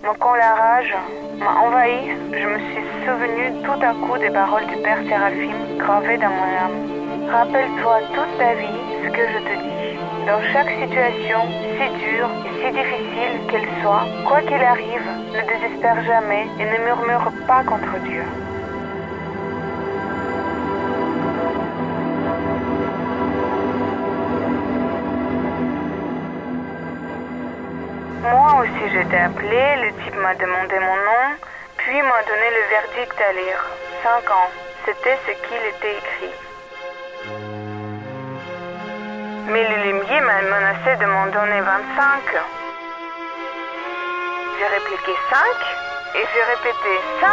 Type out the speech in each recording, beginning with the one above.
Mais quand la rage m'a envahi, je me suis souvenu tout à coup des paroles du Père Séraphim gravées dans mon âme. Rappelle-toi toute ta vie ce que je te dis. Dans chaque situation, si dure et si difficile qu'elle soit, quoi qu'il arrive, ne désespère jamais et ne murmure pas contre Dieu. Moi aussi j'ai été appelée, le type m'a demandé mon nom, puis m'a donné le verdict à lire. 5 ans, c'était ce qu'il était écrit. Mais le limier m'a menacé de m'en donner 25. J'ai répliqué 5 et j'ai répété 5.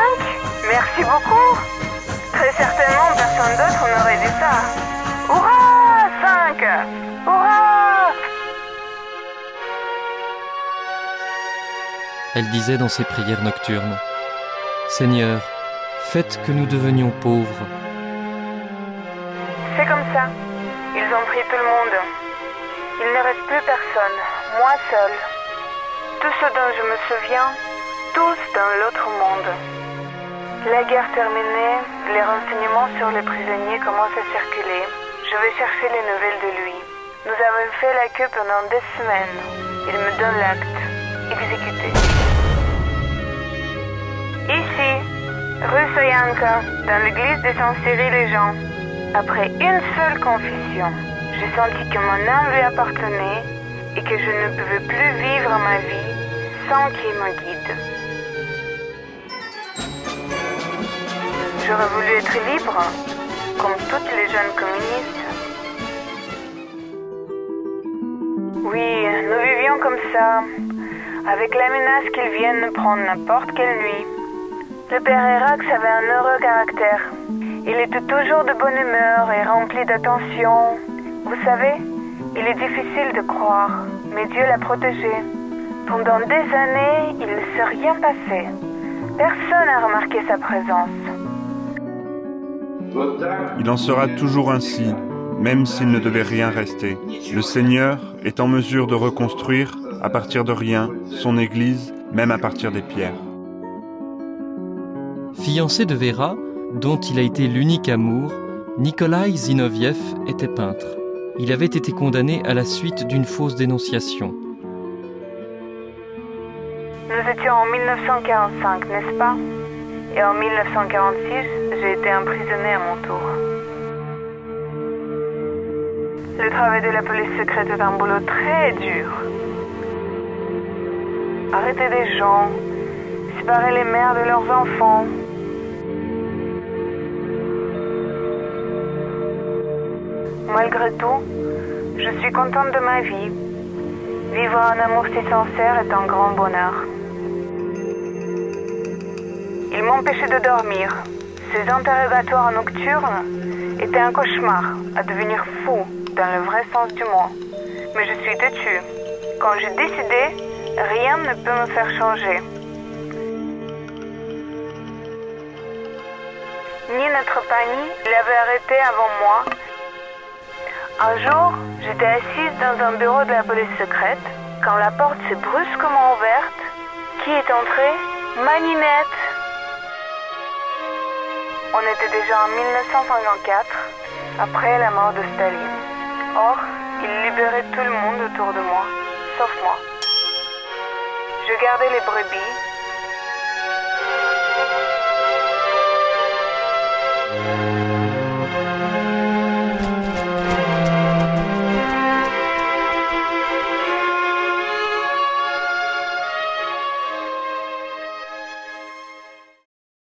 Merci beaucoup. Très certainement personne d'autre n'aurait dit ça. Hurrah 5. Hurrah. Elle disait dans ses prières nocturnes, « Seigneur, faites que nous devenions pauvres. » C'est comme ça. Ils ont pris tout le monde. Il ne reste plus personne, moi seule. Tout ce dont je me souviens, tous dans l'autre monde. La guerre terminée, les renseignements sur les prisonniers commencent à circuler. Je vais chercher les nouvelles de lui. Nous avons fait la queue pendant 2 semaines. Il me donne l'acte. Exécuté. Ici, rue Soyanka, dans l'église de Saint-Cyril-les-Gens. Après une seule confession, j'ai senti que mon âme lui appartenait et que je ne pouvais plus vivre ma vie sans qu'il me guide. J'aurais voulu être libre, comme toutes les jeunes communistes. Oui, nous vivions comme ça, avec la menace qu'ils viennent nous prendre n'importe quelle nuit. Le père Erax avait un heureux caractère. Il était toujours de bonne humeur et rempli d'attention. Vous savez, il est difficile de croire, mais Dieu l'a protégé. Pendant des années, il ne s'est rien passé. Personne n'a remarqué sa présence. Il en sera toujours ainsi, même s'il ne devait rien rester. Le Seigneur est en mesure de reconstruire, à partir de rien, son Église, même à partir des pierres. Fiancé de Vera, dont il a été l'unique amour, Nikolai Zinoviev était peintre. Il avait été condamné à la suite d'une fausse dénonciation. Nous étions en 1945, n'est-ce pas? Et en 1946, j'ai été emprisonnée à mon tour. Le travail de la police secrète est un boulot très dur. Arrêter des gens, séparer les mères de leurs enfants. Malgré tout, je suis contente de ma vie. Vivre un amour si sincère est un grand bonheur. Il m'empêchait de dormir. Ces interrogatoires nocturnes étaient un cauchemar, à devenir fou dans le vrai sens du mot. Mais je suis têtue. Quand j'ai décidé, rien ne peut me faire changer. Ni notre panier l'avait arrêté avant moi. Un jour, j'étais assise dans un bureau de la police secrète quand la porte s'est brusquement ouverte. Qui est entré? Ma Ninette. On était déjà en 1954, après la mort de Staline. Or, il libérait tout le monde autour de moi, sauf moi. Je gardais les brebis,